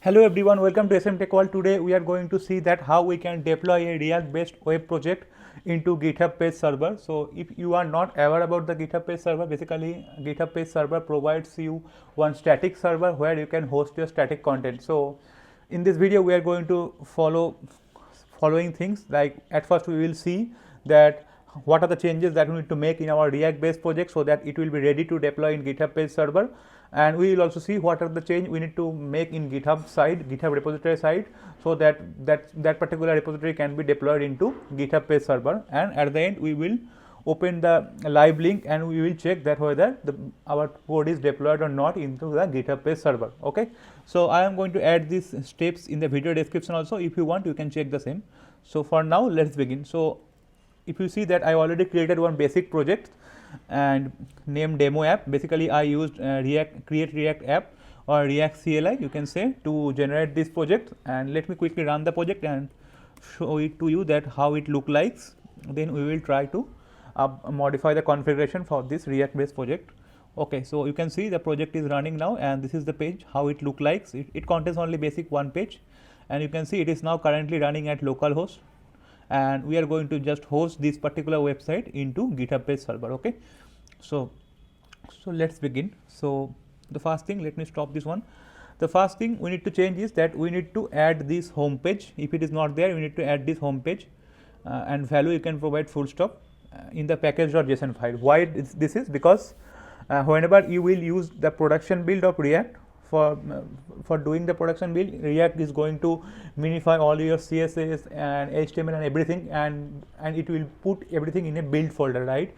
Hello everyone, welcome to SM Tech World. Today we are going to see that how we can deploy a React based web project into GitHub page server. So if you are not aware about the GitHub page server, basically GitHub page server provides you one static server where you can host your static content. So in this video we are going to following things. Like at first we will see that what are the changes that we need to make in our React based project so that it will be ready to deploy in GitHub page server, and we will also see what are the change we need to make in GitHub repository side, so that particular repository can be deployed into GitHub page server. And at the end we will open the live link and we will check that whether our code is deployed or not into the GitHub page server. Okay, so I am going to add these steps in the video description also. If you want, you can check the same. So for now let's begin. So if you see that I already created one basic project and named demo app. Basically I used create react app or React CLI, you can say, to generate this project. And let me quickly run the project and show it to you that how it look like. Then we will try to modify the configuration for this React based project. Okay, so you can see the project is running now, and this is the page how it look like. It contains only basic one page, and you can see it is now currently running at localhost, and we are going to just host this particular website into GitHub page server. Okay, so let's begin. So the first thing, let me stop this one. The first thing we need to change is that we need to add this home page. If it is not there, we need to add this home page, and value you can provide full stop in the package.json file. Why this is because whenever you will use the production build of React, for doing the production build, React is going to minify all your CSS and HTML and everything, and it will put everything in a build folder, right?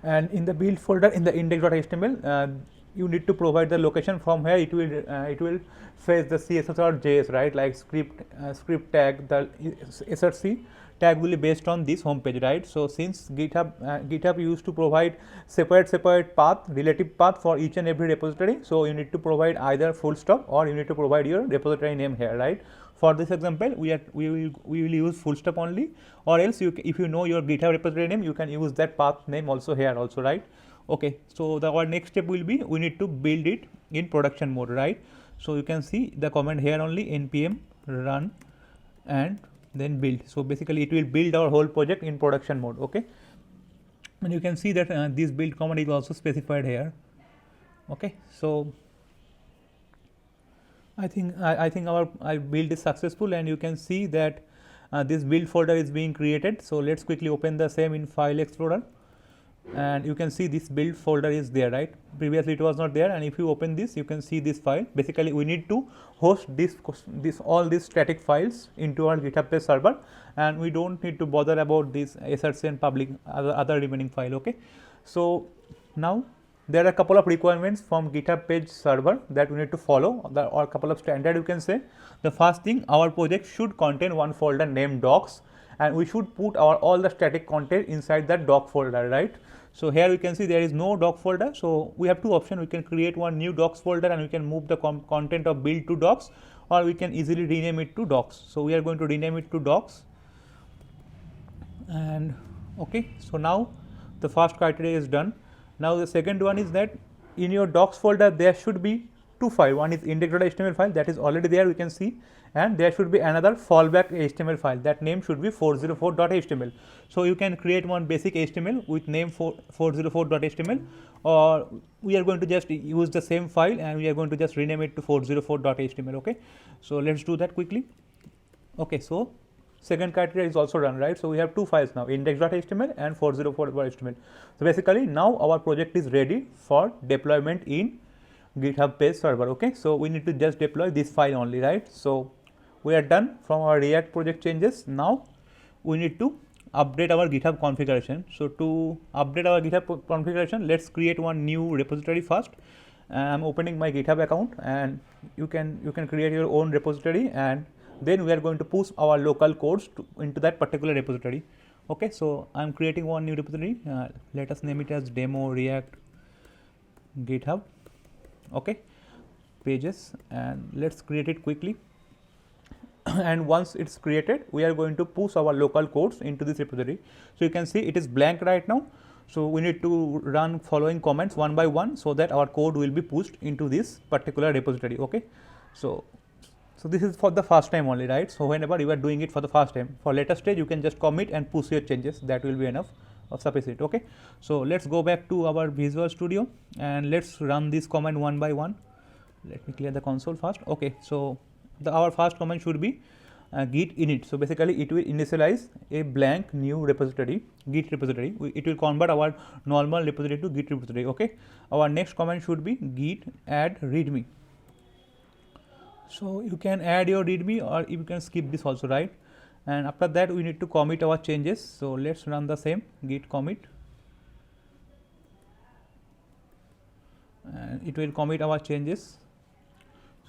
And in the build folder, in the index.html, you need to provide the location from where it will fetch the CSS or JS, right? Like script tag, the src tag will be based on this home page, right? So since GitHub used to provide separate path, relative path for each and every repository, so you need to provide either full stop or you need to provide your repository name here, right? For this example, we will use full stop only, or else if you know your GitHub repository name, you can use that path name also here also, right? Okay, so our next step will be we need to build it in production mode, right? So you can see the command here only, npm run and then build. So basically it will build our whole project in production mode. Okay, and you can see that this build command is also specified here. Okay, so I think our build is successful, and you can see that this build folder is being created. So let's quickly open the same in File Explorer, and you can see this build folder is there, right? Previously it was not there, and if you open this, you can see this file. Basically we need to host all these static files into our GitHub page server, and we don't need to bother about this src and public other remaining file. Okay, so now there are a couple of requirements from GitHub page server that we need to follow, or a couple of standard, you can say. The first thing, our project should contain one folder named docs, and we should put all the static content inside that doc folder, right? So here you can see there is no doc folder, so we have two options. We can create one new docs folder and we can move the content of build to docs, or we can easily rename it to docs. So we are going to rename it to docs. And okay, so now the first criteria is done. Now the second one is that in your docs folder there should be two files. One is index.html file that is already there, we can see, and there should be another fallback HTML file. That name should be 404.html. So you can create one basic HTML with name 404.html, or we are going to just use the same file and we are going to just rename it to 404.html. Okay, so let's do that quickly. Okay, so second criteria is also done, right? So we have two files now, index.html and 404.html. So basically now our project is ready for deployment in GitHub page server. Okay, so we need to just deploy this file only, right? So we are done from our React project changes. Now we need to update our GitHub configuration. So to update our GitHub configuration, let's create one new repository first. I'm opening my GitHub account, and you can create your own repository, and then we are going to push our local codes into that particular repository. Okay, so I'm creating one new repository. Let us name it as demo react GitHub. Okay, pages, and let's create it quickly. And once it's created, we are going to push our local codes into this repository. So you can see it is blank right now. So we need to run following comments one by one so that our code will be pushed into this particular repository. Okay, so So this is for the first time only, right? So whenever you are doing it for the first time, for later stage you can just commit and push your changes, that will be enough of sufficient. Okay, so let's go back to our Visual Studio and let's run this command one by one. Let me clear the console first. Okay, so our first command should be git init. So basically it will initialize a blank new repository, git repository. It will convert our normal repository to git repository. Okay, our next command should be git add readme. So you can add your readme or you can skip this also, right? And after that we need to commit our changes. So let's run the same git commit, and it will commit our changes.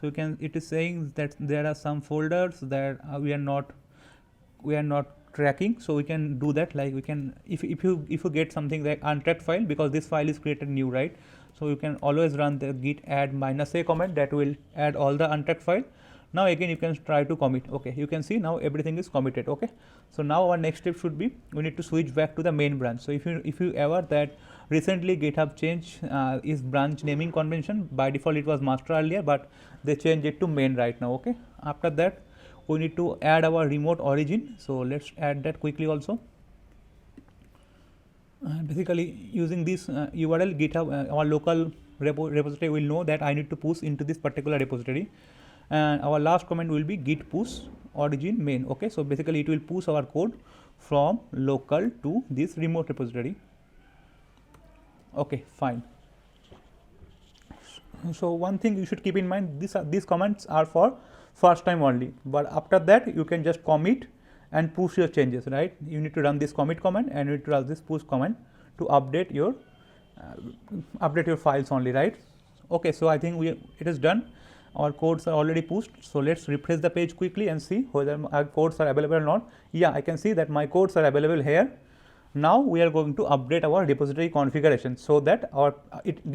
So you can, it is saying that there are some folders that we are not tracking. So we can do that, like we can, if you get something like untracked file, because this file is created new, right? So you can always run the git add -a command, that will add all the untracked file. Now again you can try to commit. Okay, you can see now everything is committed. Okay, so now our next step should be, we need to switch back to the main branch. So if you ever that recently GitHub changed is branch naming convention. By default it was master earlier, but they changed it to main right now. Okay, after that we need to add our remote origin. So let's add that quickly also. Basically using this URL GitHub, our local repository will know that I need to push into this particular repository, and our last command will be git push origin main. Okay, so basically it will push our code from local to this remote repository. Okay, fine. So one thing you should keep in mind, these commands are for first time only, but after that you can just commit and push your changes, right? You need to run this commit command and you need to run this push command to update your files only, right? Okay, so I think it is done. Our codes are already pushed. So let's refresh the page quickly and see whether our codes are available or not. Yeah, I can see that my codes are available here. Now we are going to update our repository configuration so that our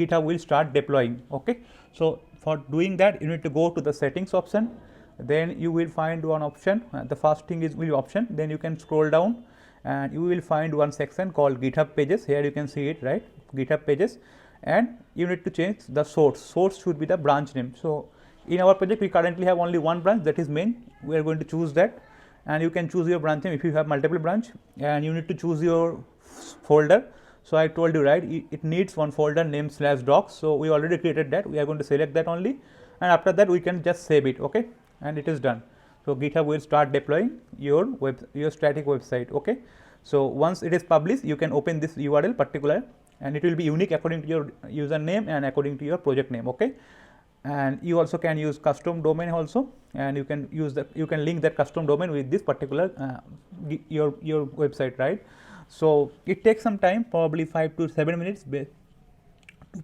GitHub will start deploying. Okay, so for doing that you need to go to the settings option, then you will find one option. The first thing is option, then you can scroll down and you will find one section called GitHub pages. Here you can see it, right? GitHub pages, and you need to change the source should be the branch name. So in our project we currently have only one branch, that is main. We are going to choose that, and you can choose your branch name if you have multiple branch, and you need to choose your folder. So I told you, right, it needs one folder named /docs. So we already created that. We are going to select that only, and after that we can just save it. Okay, and it is done. So GitHub will start deploying your static website. Okay, so once it is published, you can open this URL particular, and it will be unique according to your username and according to your project name. Okay, and you also can use custom domain also, and you can link that custom domain with this particular your website, right? So it takes some time, probably 5 to 7 minutes to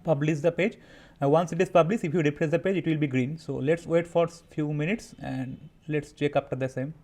publish the page. Once it is published, if you refresh the page, it will be green. So let's wait for few minutes and let's check after the same.